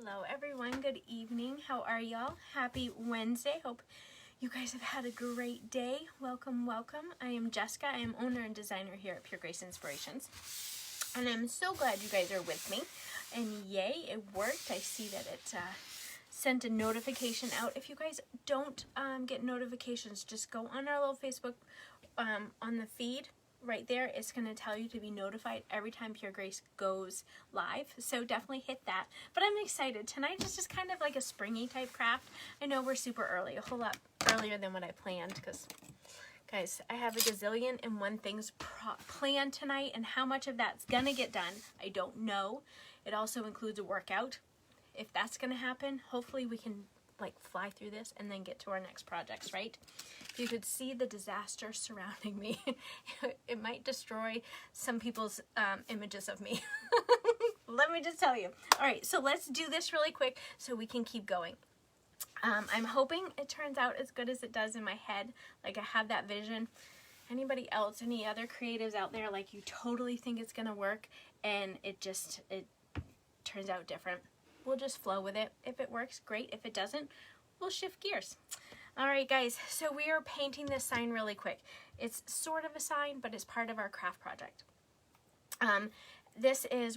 Hello everyone, good evening. How are y'all? Happy Wednesday. Hope you guys have had a great day. Welcome, welcome. I am Jessica. I am owner and designer here at Pure Grace Inspirations. And I'm so glad you guys are with me. And yay, it worked. I see that it sent a notification out. If you guys don't get notifications, just go on our little Facebook on the feed. Right there, it's going to tell you to be notified every time Pure Grace goes live. So definitely hit that. But I'm excited. Tonight is just kind of like a springy type craft. I know we're super early, a whole lot earlier than what I planned because, guys, I have a gazillion and one things planned tonight, and how much of that's going to get done, I don't know. It also includes a workout. If that's going to happen, hopefully we can like fly through this and then get to our next projects, right? If you could see the disaster surrounding me, it might destroy some people's images of me. Let me just tell you. All right, so let's do this really quick so we can keep going. I'm hoping it turns out as good as it does in my head. Like I have that vision. Anybody else, any other creatives out there, like you totally think it's gonna work and it turns out different. We'll just flow with it. If it works, great. If it doesn't, we'll shift gears. All right, guys, so we are painting this sign really quick. It's sort of a sign, but it's part of our craft project.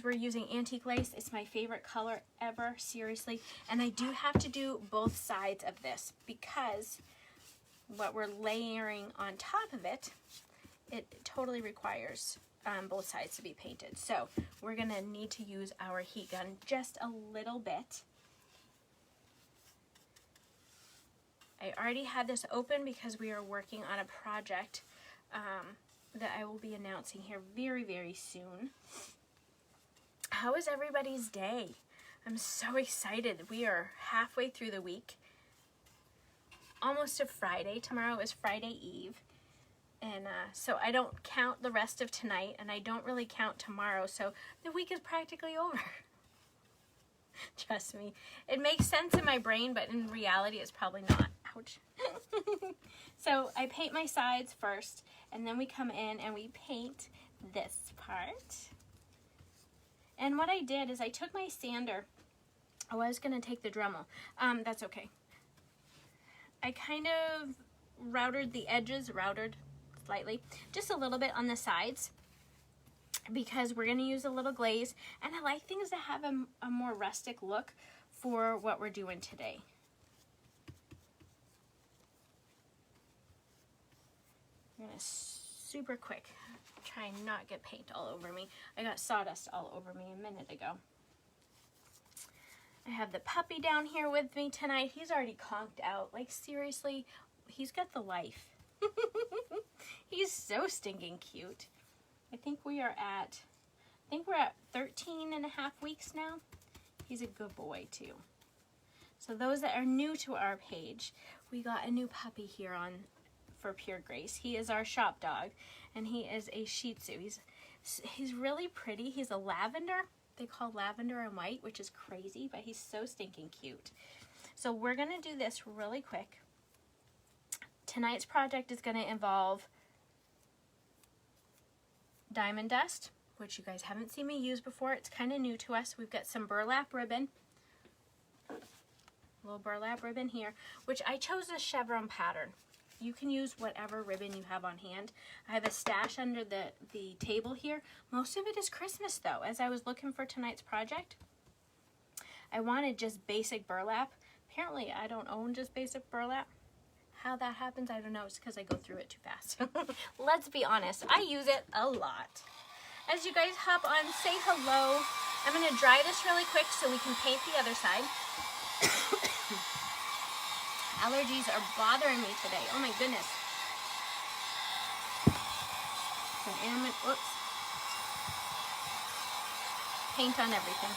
We're using antique lace. It's my favorite color ever, seriously. And I do have to do both sides of this because what we're layering on top of it, it totally requires both sides to be painted. So we're gonna need to use our heat gun just a little bit. I already had this open because we are working on a project that I will be announcing here very, very soon. How is everybody's day? I'm so excited. We are halfway through the week, almost to Friday. Tomorrow is Friday Eve. And so I don't count the rest of tonight, and I don't really count tomorrow, so the week is practically over. Trust me. It makes sense in my brain, but in reality it's probably not. Ouch. So I paint my sides first, and then we come in and we paint this part. And what I did is I took my sander. I was going to take the Dremel. That's okay. I kind of routed the edges, slightly, just a little bit on the sides because we're going to use a little glaze, and I like things to have a more rustic look for what we're doing today. I'm going to super quick try and not get paint all over me. I got sawdust all over me a minute ago. I have the puppy down here with me tonight. He's already conked out. Like seriously, he's got the life. He's so stinking cute. I think we're at 13 and a half weeks now. He's a good boy too. So those that are new to our page, we got a new puppy here for Pure Grace. He is our shop dog, and he is a Shih Tzu. He's really pretty. He's a lavender. They call lavender and white, which is crazy, but he's so stinking cute. So we're gonna do this really quick. Tonight's project is going to involve diamond dust, which you guys haven't seen me use before. It's kind of new to us. We've got some burlap ribbon, a little burlap ribbon here, which I chose a chevron pattern. You can use whatever ribbon you have on hand. I have a stash under the table here. Most of it is Christmas though. As I was looking for tonight's project, I wanted just basic burlap. Apparently I don't own just basic burlap. How that happens, I don't know. It's because I go through it too fast. Let's be honest. I use it a lot. As you guys hop on, say hello. I'm going to dry this really quick so we can paint the other side. Allergies are bothering me today. Oh my goodness. So oops. Paint on everything.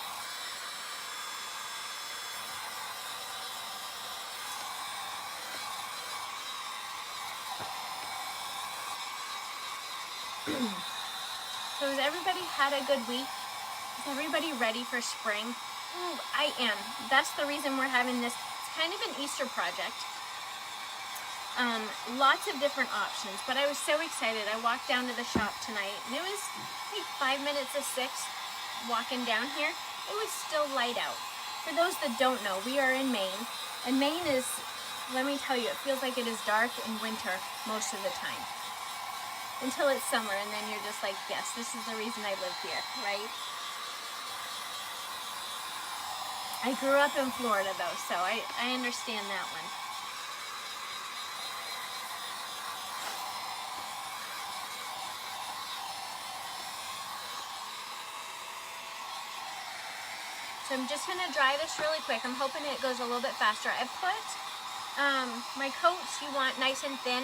So has everybody had a good week? Is everybody ready for spring? Ooh, I am. That's the reason we're having this. It's kind of an Easter project. Lots of different options, but I was so excited. I walked down to the shop tonight, and it was like 5 minutes of 6 walking down here. It was still light out. For those that don't know, we are in Maine, and Maine is, let me tell you, it feels like it is dark in winter most of the time. Until it's summer, and then you're just like, yes, this is the reason I live here, right? I grew up in Florida though, so I understand that one. So I'm just gonna dry this really quick. I'm hoping it goes a little bit faster. I put my coats, you want nice and thin.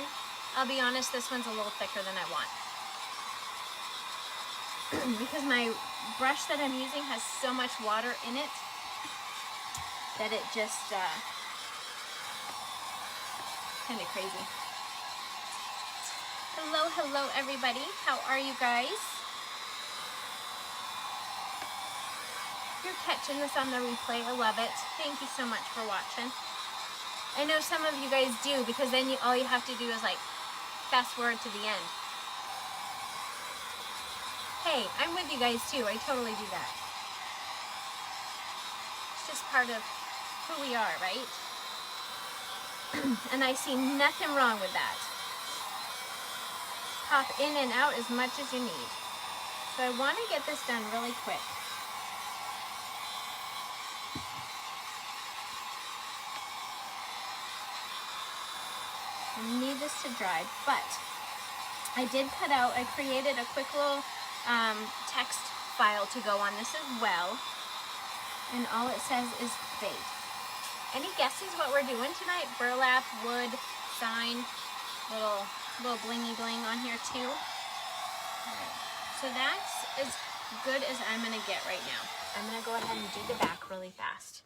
I'll be honest, this one's a little thicker than I want. Because my brush that I'm using has so much water in it that it just kind of crazy. Hello everybody. How are you guys? You're catching this on the replay. I love it. Thank you so much for watching. I know some of you guys do, because then all you have to do is like fast forward to the end. Hey, I'm with you guys too. I totally do that. It's just part of who we are, right? And I see nothing wrong with that. Pop in and out as much as you need. So I want to get this done really quick. I need this to dry, but I did cut out, I created a quick little text file to go on this as well, and all it says is fate. Any guesses what we're doing tonight? Burlap, wood, sign, little blingy bling on here too. Alright, so that's as good as I'm gonna get right now. I'm gonna go ahead and do the back really fast.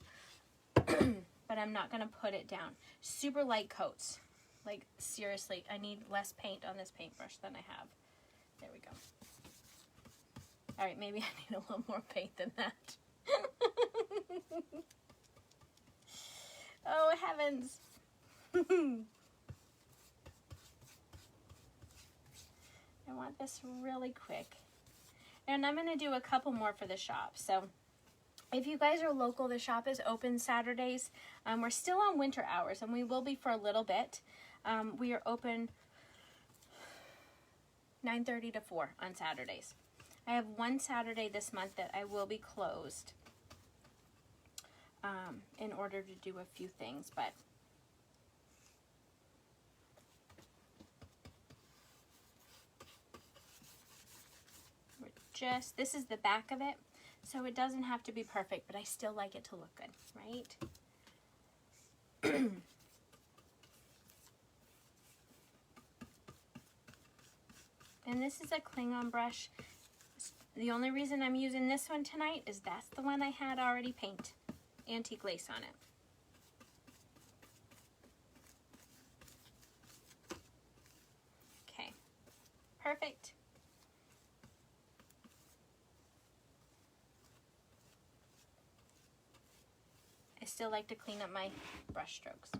But I'm not gonna put it down. Super light coats. Like, seriously, I need less paint on this paintbrush than I have. There we go. Alright, maybe I need a little more paint than that. Oh, heavens. I want this really quick. And I'm going to do a couple more for the shop. So, if you guys are local, the shop is open Saturdays. We're still on winter hours, and we will be for a little bit. We are open 9:30 to 4 on Saturdays. I have one Saturday this month that I will be closed in order to do a few things, but this is the back of it, so it doesn't have to be perfect, but I still like it to look good, right? And this is a Klingon brush. The only reason I'm using this one tonight is that's the one I had already paint antique lace on it. Okay, perfect. I still like to clean up my brush strokes,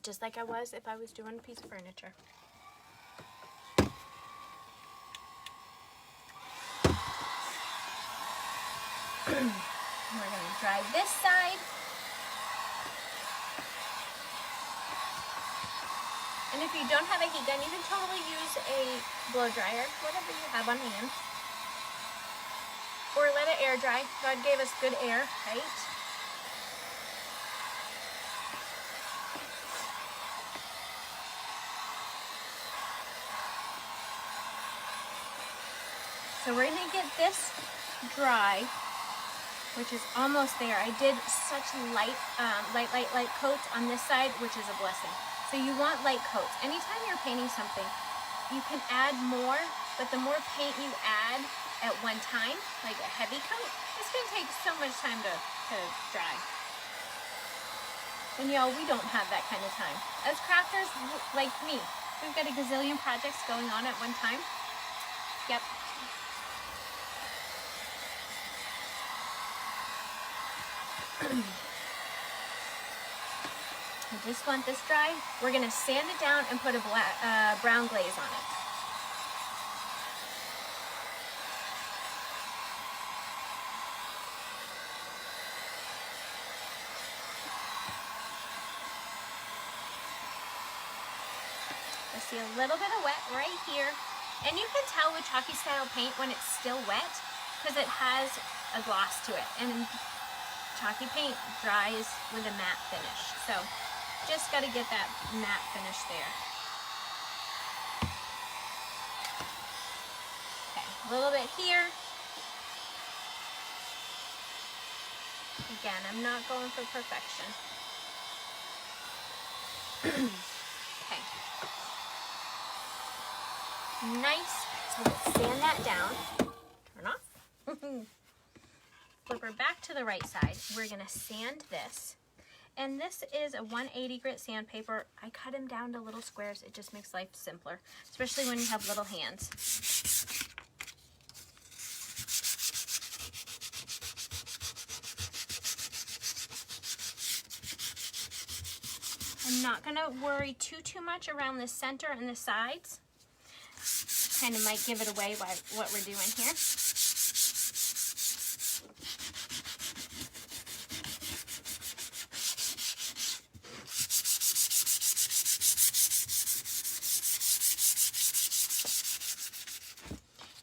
just like I was if I was doing a piece of furniture. We're going to dry this side. And if you don't have a heat gun, you can totally use a blow dryer, whatever you have on hand. Or let it air dry. God gave us good air, right? So we're going to get this dry, which is almost there. I did such light coats on this side, which is a blessing. So you want light coats. Anytime you're painting something, you can add more, but the more paint you add at one time, like a heavy coat, it's going to take so much time to dry. And y'all, we don't have that kind of time. As crafters, like me, we've got a gazillion projects going on at one time. Yep. I just want this dry. We're going to sand it down and put a brown glaze on it. I see a little bit of wet right here. And you can tell with chalky style paint when it's still wet because it has a gloss to it. And chalky paint dries with a matte finish. So just got to get that matte finish there. Okay, a little bit here. Again, I'm not going for perfection. Okay. Nice. So let's sand that down. Turn off. Flip her back to the right side. We're going to sand this. And this is a 180 grit sandpaper. I cut them down to little squares. It just makes life simpler, especially when you have little hands. I'm not going to worry too much around the center and the sides. Kind of might give it away by what we're doing here.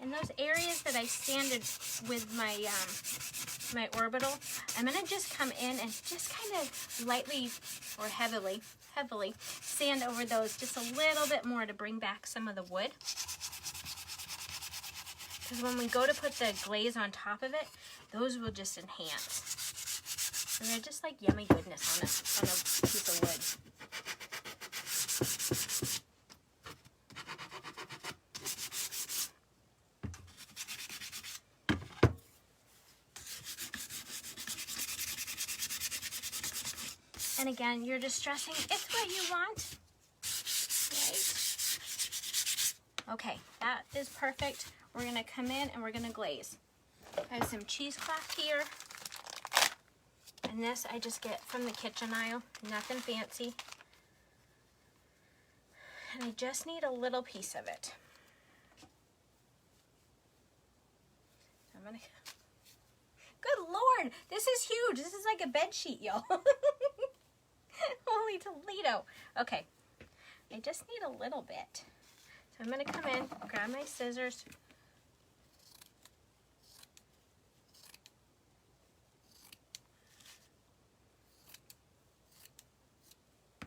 And those areas that I sanded with my my orbital, I'm going to just come in and just kind of lightly or heavily sand over those just a little bit more to bring back some of the wood. Because when we go to put the glaze on top of it, those will just enhance. And they're just like yummy goodness on a piece of wood. And again, you're just stressing it's what you want, right? Okay, that is perfect. We're gonna come in and we're gonna glaze. I have some cheesecloth here. And this I just get from the kitchen aisle, nothing fancy. And I just need a little piece of it. I'm gonna, good Lord, this is huge. This is like a bed sheet, y'all. Holy Toledo. Okay, I just need a little bit. So I'm gonna come in, grab my scissors.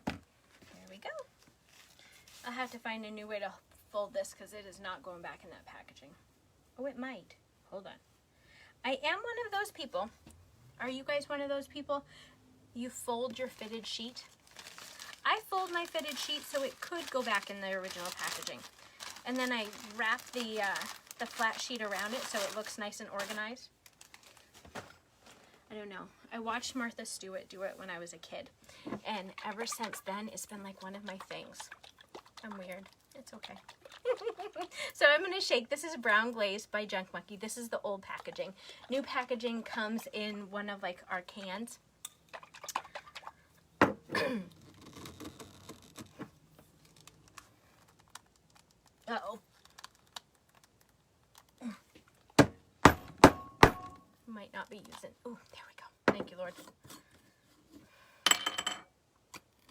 There we go. I'll have to find a new way to fold this because it is not going back in that packaging. Oh, it might. Hold on. I am one of those people. Are you guys one of those people? You fold your fitted sheet. I fold my fitted sheet so it could go back in the original packaging. And then I wrap the flat sheet around it so it looks nice and organized. I don't know. I watched Martha Stewart do it when I was a kid. And ever since then, it's been like one of my things. I'm weird. It's okay. So I'm going to shake. This is Brown Glaze by Junk Monkey. This is the old packaging. New packaging comes in one of like our cans. Uh-oh. Might not be using. Oh, there we go. Thank you, Lord.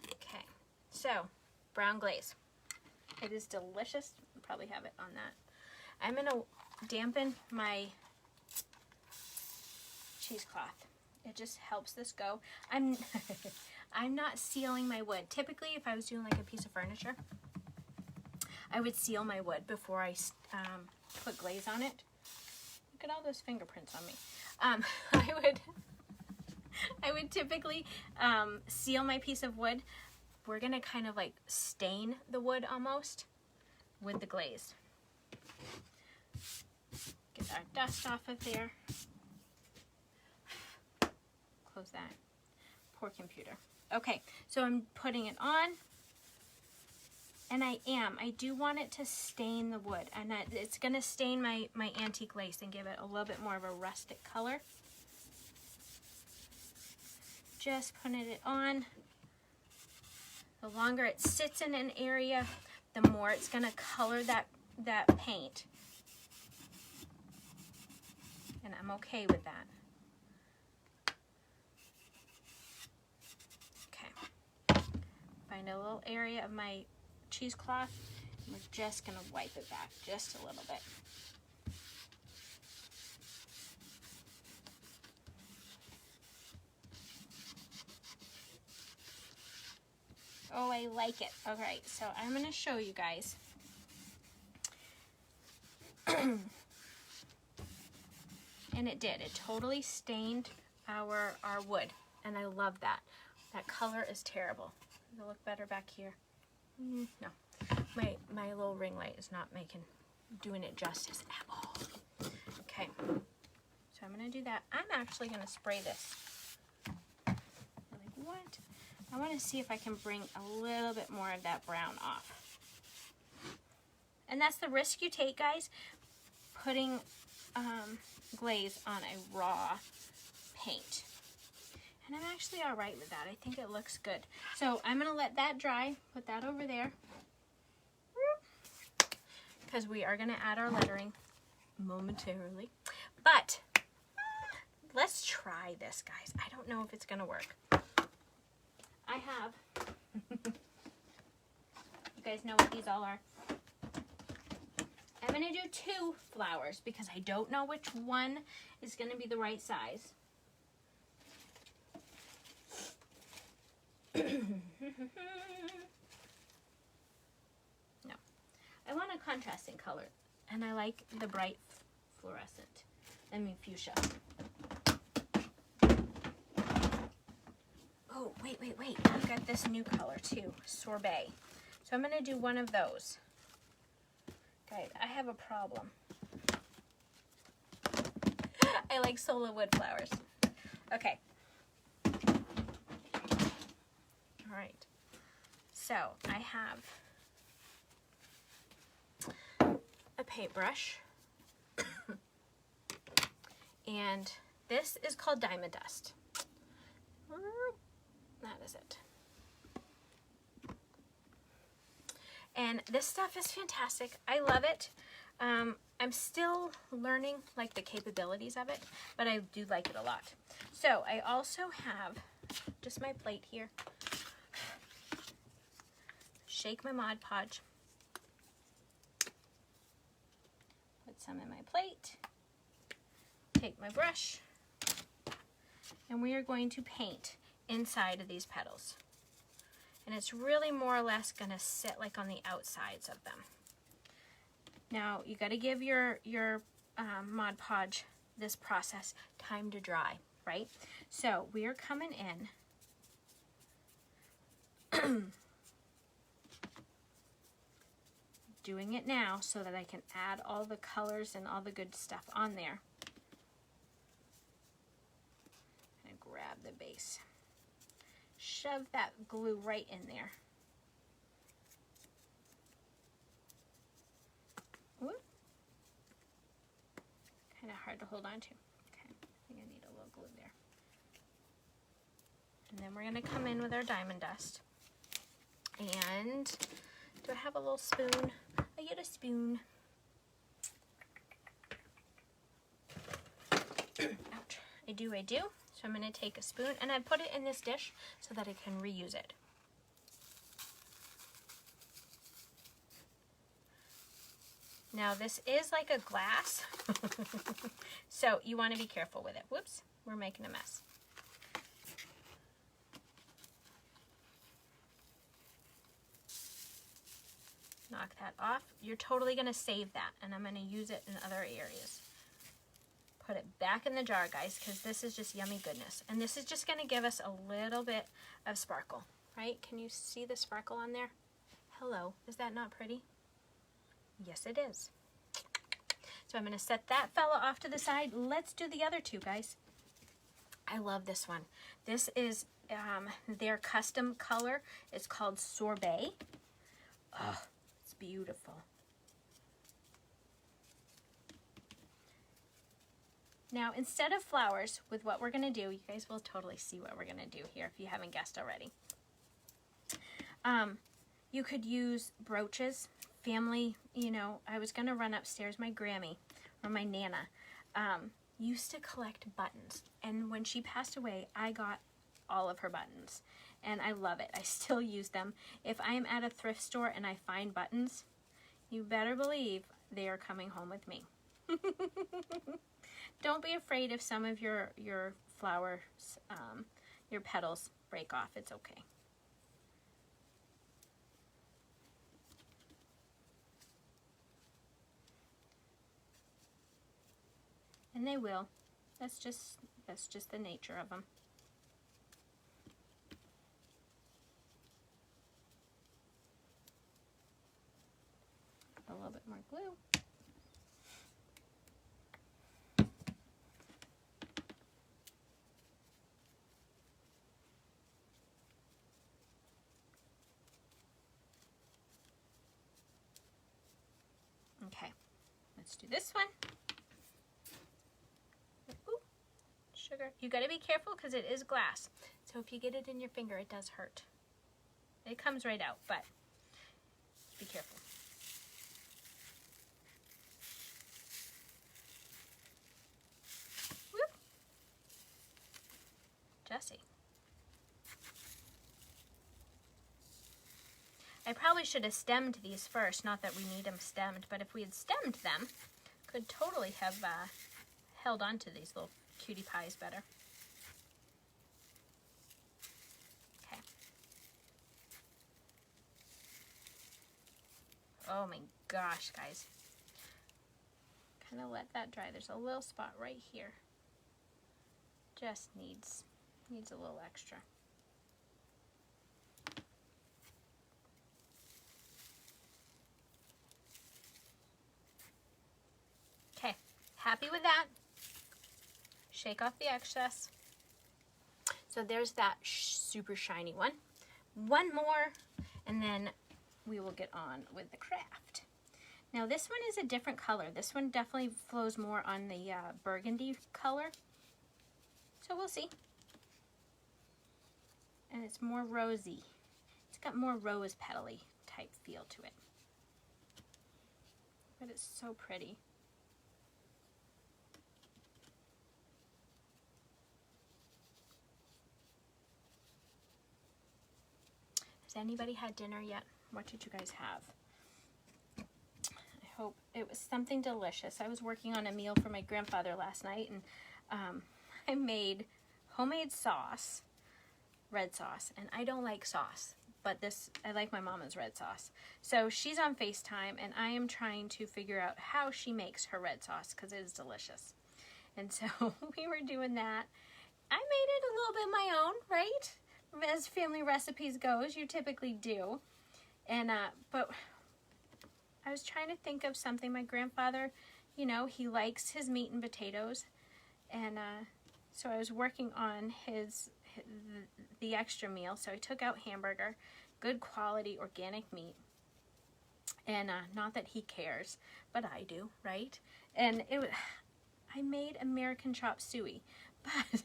Okay, so brown glaze. It is delicious. I'll probably have it on that. I'm gonna dampen my cheesecloth. It just helps this go. I'm not sealing my wood. Typically, if I was doing like a piece of furniture, I would seal my wood before I put glaze on it. Look at all those fingerprints on me. I would typically seal my piece of wood. We're gonna kind of like stain the wood almost with the glaze. Get our dust off of there. Close that. Poor computer. Okay, so I'm putting it on. And I do want it to stain the wood. And it's going to stain my antique lace and give it a little bit more of a rustic color. Just putting it on. The longer it sits in an area, the more it's going to color that paint. And I'm okay with that. Okay. Find a little area of my cheesecloth. We're just gonna wipe it back just a little bit. Oh, I like it. Okay, so I'm gonna show you guys. And it did. It totally stained our wood, and I love that. That color is terrible. Does it look better back here? No, my little ring light is not doing it justice at all. Okay, so I'm gonna do that. I'm actually gonna spray this. Like what? I want to see if I can bring a little bit more of that brown off. And that's the risk you take, guys, putting glaze on a raw paint. And I'm actually all right with that. I think it looks good. So I'm going to let that dry, put that over there, because we are going to add our lettering momentarily. But let's try this, guys. I don't know if it's going to work. I have, you guys know what these all are. I'm going to do 2 flowers because I don't know which one is going to be the right size. No. I want a contrasting color, and I like the bright fluorescent. I mean fuchsia. Oh, wait. I've got this new color too, sorbet. So I'm going to do one of those. Guys, I have a problem. I like Sola wood flowers. Okay. All right. So I have a paintbrush. And this is called Diamond Dust. That is it. And this stuff is fantastic. I love it. I'm still learning like the capabilities of it, but I do like it a lot. So I also have just my plate here. Shake my Mod Podge. Put some in my plate. Take my brush. And we are going to paint inside of these petals. And it's really more or less going to sit like on the outsides of them. Now, you got to give your Mod Podge, this process, time to dry, right? So we are coming in, doing it now so that I can add all the colors and all the good stuff on there. And grab the base. Shove that glue right in there. Kind of hard to hold on to. Okay, I think I need a little glue there. And then we're going to come in with our Diamond Dust. And do I have a little spoon? I get a spoon. Ouch. I do. So I'm going to take a spoon and I put it in this dish so that I can reuse it. Now this is like a glass, so you want to be careful with it. Whoops, we're making a mess. Knock that off. You're totally going to save that, and I'm going to use it in other areas. Put it back in the jar, guys, because this is just yummy goodness. And this is just going to give us a little bit of sparkle, right? Can you see the sparkle on there? Hello, is that not pretty? Yes, it is. So I'm going to set that fella off to the side. Let's do the other 2, guys. I love this one. This is their custom color. It's called Sorbet. Oh, it's beautiful. Now, instead of flowers, with what we're going to do, you guys will totally see what we're going to do here if you haven't guessed already. You could use brooches. Family, you know, I was going to run upstairs. My Grammy, or my Nana, used to collect buttons. And when she passed away, I got all of her buttons. And I love it. I still use them. If I am at a thrift store and I find buttons, you better believe they are coming home with me. Don't be afraid if some of your flowers, your petals break off. It's okay. And they will. That's just the nature of them. A little bit more glue. Okay, let's do this one. Ooh, sugar. You gotta be careful because it is glass. So if you get it in your finger, it does hurt. It comes right out, but be careful. Whoop. Jessie. I probably should have stemmed these first, not that we need them stemmed, but if we had stemmed them, could totally have held on to these little cutie pies better. Okay. Oh my gosh, guys. Kind of let that dry. There's a little spot right here. Just needs a little extra. Okay, happy with that. Shake off the excess. So there's that super shiny one. One more, and then we will get on with the craft. Now this one is a different color. This one definitely flows more on the burgundy color. So we'll see. And it's more rosy. It's got more rose petal-y type feel to it. But it's so pretty. Has anybody had dinner yet? What did you guys have? I hope it was something delicious. I was working on a meal for my grandfather last night, and I made homemade sauce, red sauce, and I don't like sauce, but I like my mama's red sauce. So she's on FaceTime, and I am trying to figure out how she makes her red sauce because it is delicious. And so we were doing that. I made it a little bit my own, right? As family recipes goes, you typically do. And but I was trying to think of something. My grandfather, you know, he likes his meat and potatoes, and so I was working on the extra meal. So I took out hamburger, good quality organic meat, and not that he cares, but I do, right? And I made American chop suey, but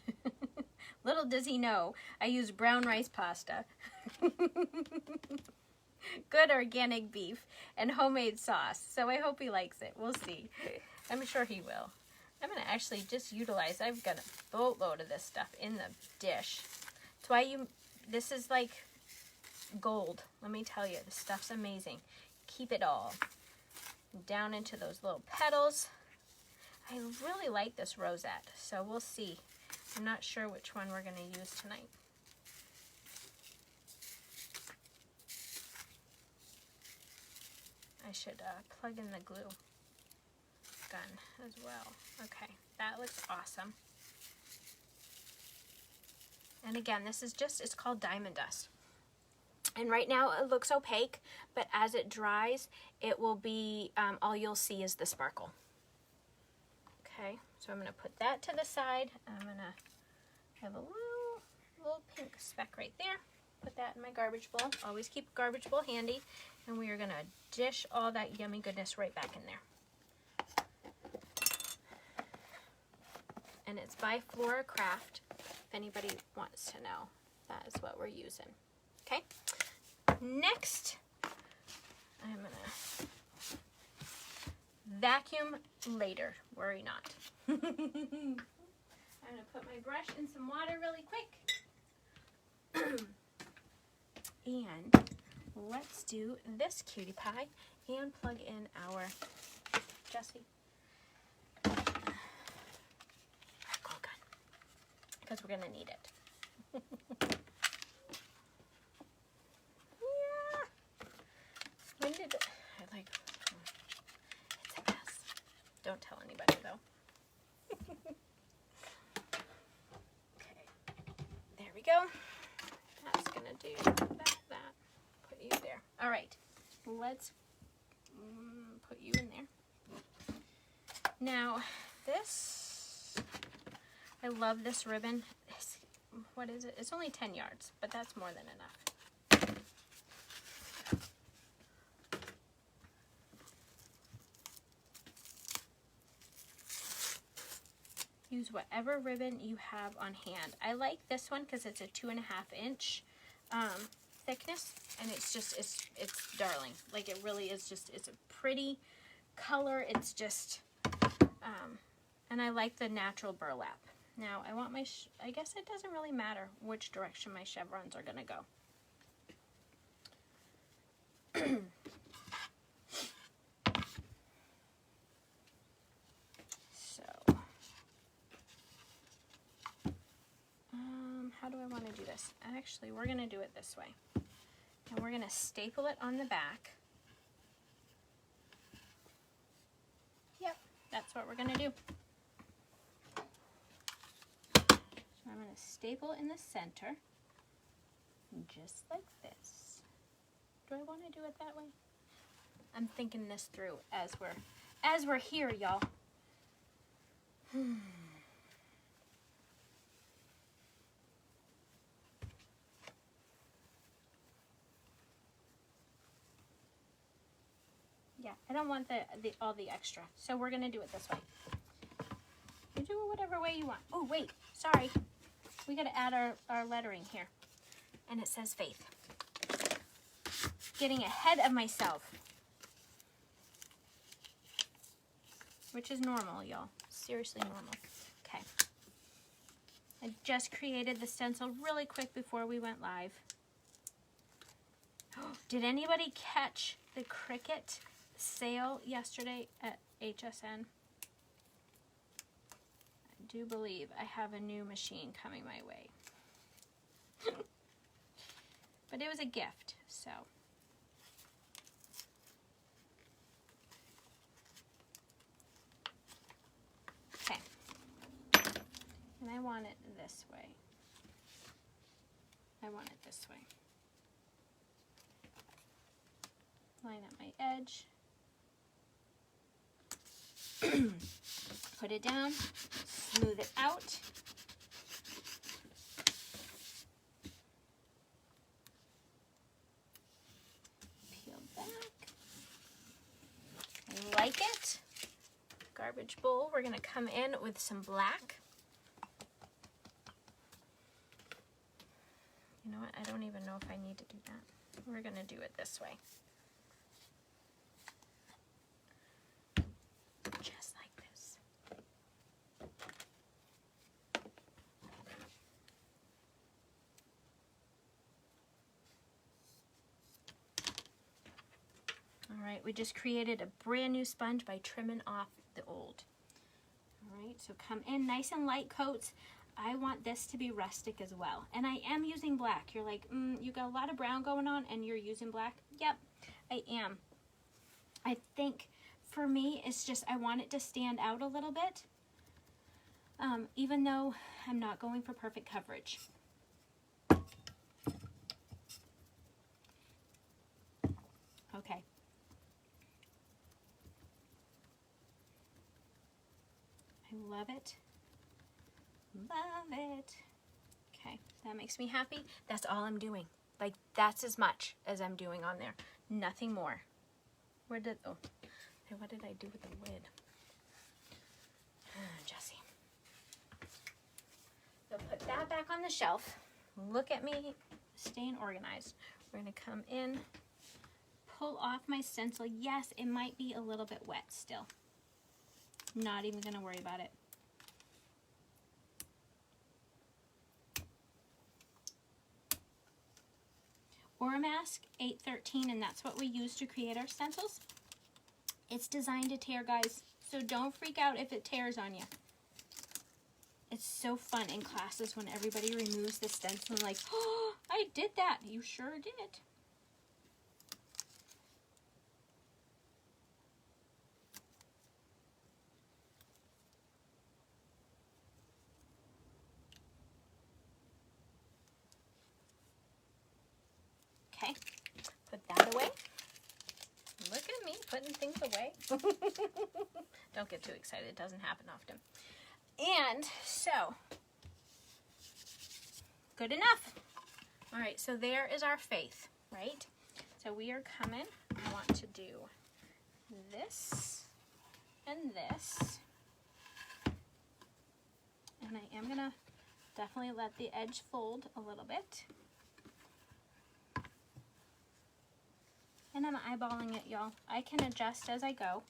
little does he know, I use brown rice pasta, good organic beef, and homemade sauce. So I hope he likes it. We'll see. I'm sure he will. I'm going to actually just utilize, I've got a boatload of this stuff in the dish. That's why this is like gold. Let me tell you, this stuff's amazing. Keep it all. Down into those little petals. I really like this rosette, so we'll see. I'm not sure which one we're going to use tonight. I should plug in the glue gun as well. Okay, that looks awesome. And again, this is it's called Diamond Dust. And right now it looks opaque, but as it dries, it will be, all you'll see is the sparkle. Okay, so I'm going to put that to the side. I'm going to have a little pink speck right there. Put that in my garbage bowl. Always keep a garbage bowl handy. And we are going to dish all that yummy goodness right back in there. And it's by Flora Craft, if anybody wants to know. That is what we're using. Okay, next I'm going to vacuum later, worry not. I'm going to put my brush in some water really quick. And let's do this cutie pie and plug in our Jessie glue gun because we're gonna need it. Yeah. When did I like? It's a mess. Don't tell anybody though. Okay, there we go. That's gonna do that. Put you there. All right, let's put you in there. Now, this, I love this ribbon. What is it? It's only 10 yards, but that's more than enough. Use whatever ribbon you have on hand. I like this one because it's a 2.5 inch thickness, and it's just, it's darling. Like, it really is just, it's a pretty color. It's just, and I like the natural burlap. Now, I want my, I guess it doesn't really matter which direction my chevrons are going to go. So, how do I want to do this? Actually, we're going to do it this way. And we're going to staple it on the back. Yep, that's what we're going to do. So I'm going to staple in the center, just like this. Do I want to do it that way? I'm thinking this through as we're here, y'all. Yeah, I don't want all the extra, so we're gonna do it this way. You do it whatever way you want. Oh wait, sorry, we gotta add our lettering here, and it says Faith. Getting ahead of myself, which is normal, y'all. Seriously normal. Okay. I just created the stencil really quick before we went live. Did anybody catch the Cricut sale yesterday at HSN? I do believe I have a new machine coming my way. But it was a gift, so. Okay. And I want it this way. I want it this way. Line up my edge. Put it down, smooth it out. Peel back. I like it. Garbage bowl, we're gonna come in with some black. You know what, I don't even know if I need to do that. We're gonna do it this way. Just like this. All right, we just created a brand new sponge by trimming off the old. All right, so come in nice and light coats. I want this to be rustic as well. And I am using black. You're like, you got a lot of brown going on and you're using black? Yep, I am. I think for me, it's just I want it to stand out a little bit, even though I'm not going for perfect coverage. Okay. I love it. Love it. Okay, that makes me happy. That's all I'm doing. Like, that's as much as I'm doing on there. Nothing more. Where did, oh, what did I do with the lid? Jessie. So put that back on the shelf. Look at me staying organized. We're gonna come in, pull off my stencil. Yes, it might be a little bit wet still. Not even gonna worry about it. Mask 813, and that's what we use to create our stencils. It's designed to tear, guys, so don't freak out if it tears on you. It's so fun in classes when everybody removes the stencil and like, oh, I did that. You sure did. Okay, put that away. Look at me putting things away. Don't get too excited. It doesn't happen often. And so, good enough. All right, so there is our faith, right? So we are coming. I want to do this and this. And I am going to definitely let the edge fold a little bit. And I'm eyeballing it, y'all. I can adjust as I go.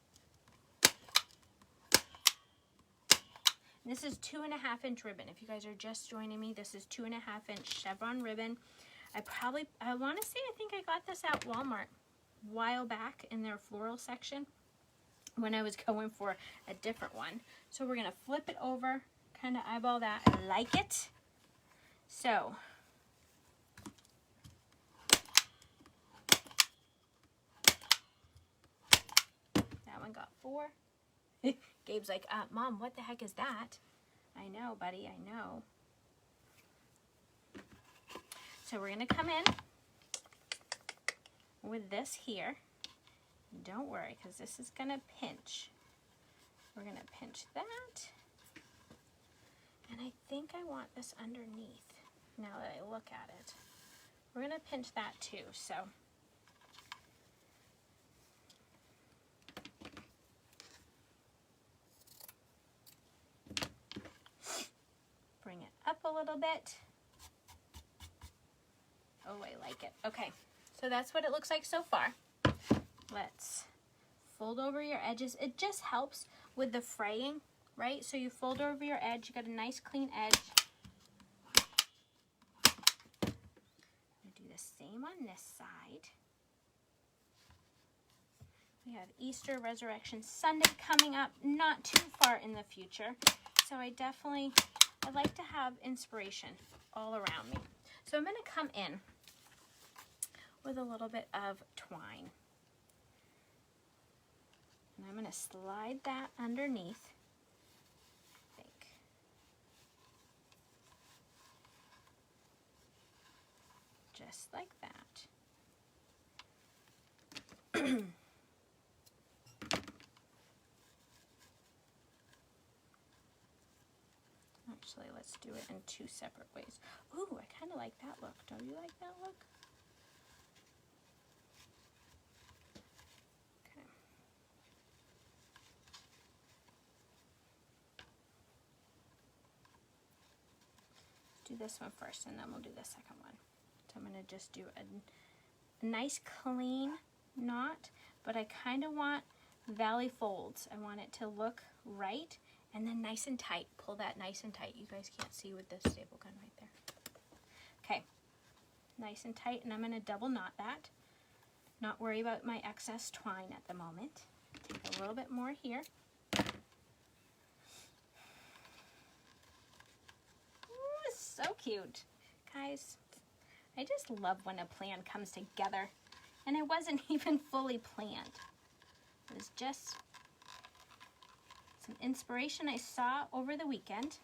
This is 2.5 inch ribbon. If you guys are just joining me, this is 2.5 inch chevron ribbon. I want to say, I think I got this at Walmart a while back in their floral section when I was going for a different one. So we're going to flip it over, kind of eyeball that. I like it. So that one got 4. Gabe's like, Mom, what the heck is that? I know, buddy, I know. So we're going to come in with this here. Don't worry, because this is going to pinch. We're going to pinch that. And I think I want this underneath now that I look at it. We're going to pinch that too, so. Bring it up a little bit. Oh, I like it. Okay, so that's what it looks like so far. Let's fold over your edges. It just helps with the fraying, right? So you fold over your edge, you got a nice clean edge. I'm gonna do the same on this side. We have Easter Resurrection Sunday coming up, not too far in the future. So I like to have inspiration all around me. So I'm gonna come in with a little bit of twine. And I'm going to slide that underneath, I think. Just like that. Actually, let's do it in 2 separate ways. Ooh, I kind of like that look. Don't you like that look? Do this one first and then we'll do the second one. So I'm going to just do a nice clean knot, but I kind of want valley folds. I want it to look right and then nice and tight. Pull that nice and tight. You guys can't see with this staple gun right there. Okay, nice and tight, and I'm going to double knot that. Not worry about my excess twine at the moment. Take a little bit more here. So cute. Guys, I just love when a plan comes together. And it wasn't even fully planned. It was just some inspiration I saw over the weekend.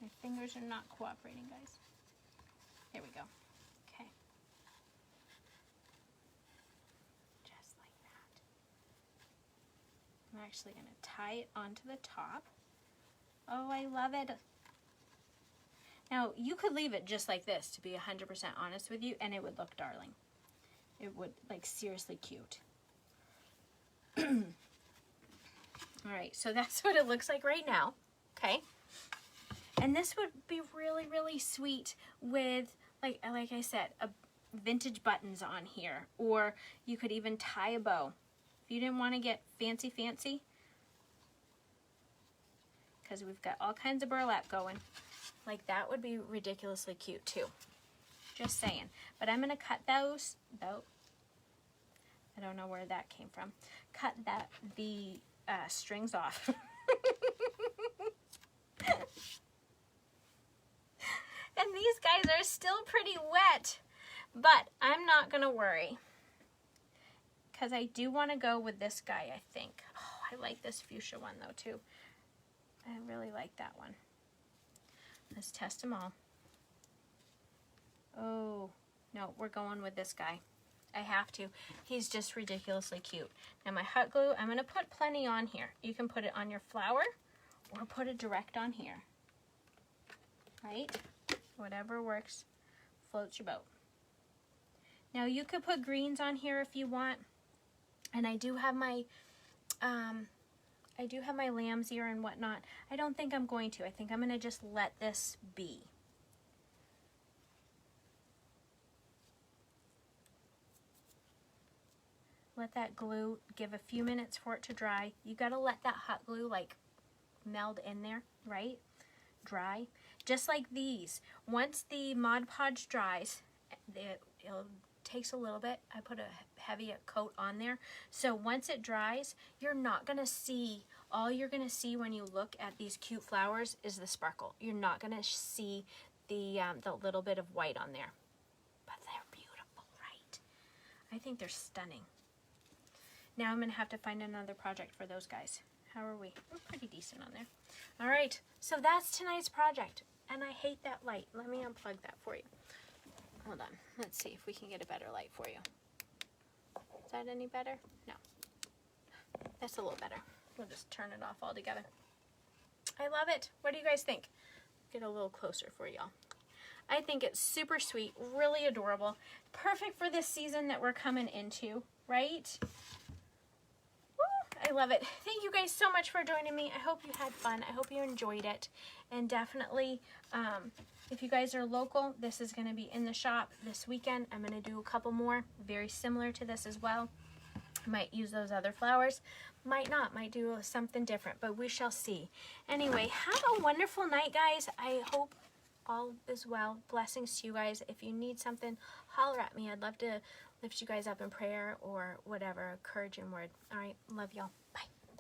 My fingers are not cooperating, guys. Here we go. Okay. Just like that. I'm actually going to tie it onto the top. Oh, I love it. Now, you could leave it just like this, to be 100% honest with you, and it would look darling. It would, like, seriously cute. All right, so that's what it looks like right now, okay? And this would be really, really sweet with, like I said, a vintage buttons on here, or you could even tie a bow. If you didn't want to get fancy, because we've got all kinds of burlap going. Like that would be ridiculously cute too. Just saying. But I'm going to cut those, though. I don't know where that came from. Cut the strings off. And these guys are still pretty wet, but I'm not going to worry. Because I do want to go with this guy, I think. Oh, I like this fuchsia one, though, too. I really like that one. Let's test them all. Oh, no, we're going with this guy. I have to. He's just ridiculously cute. Now, my hot glue, I'm going to put plenty on here. You can put it on your flower or put it direct on here. Right? Whatever works, floats your boat. Now, you could put greens on here if you want. And I do have my lamb's ear and whatnot. I don't think I'm going to. I think I'm going to just let this be. Let that glue give a few minutes for it to dry. You got to let that hot glue like meld in there, right? Dry. Just like these. Once the Mod Podge dries, it takes a little bit. I put a heavy coat on there. So once it dries, you're not going to see, all you're going to see when you look at these cute flowers is the sparkle. You're not going to see the little bit of white on there. But they're beautiful, right? I think they're stunning. Now I'm going to have to find another project for those guys. How are we? We're pretty decent on there. All right, so that's tonight's project. And I hate that light. Let me unplug that for you. Hold on. Let's see if we can get a better light for you. Is that any better? No. That's a little better. We'll just turn it off altogether. I love it. What do you guys think? Get a little closer for y'all. I think it's super sweet, really adorable. Perfect for this season that we're coming into, right? I love it. Thank you guys so much for joining me. I hope you had fun. I hope you enjoyed it. And definitely, if you guys are local, this is going to be in the shop this weekend. I'm going to do a couple more very similar to this as well. Might use those other flowers. Might not. Might do something different. But we shall see. Anyway, have a wonderful night, guys. I hope all is well. Blessings to you guys. If you need something, holler at me. I'd love to lift you guys up in prayer or whatever, encouraging word. All right, love y'all. Bye.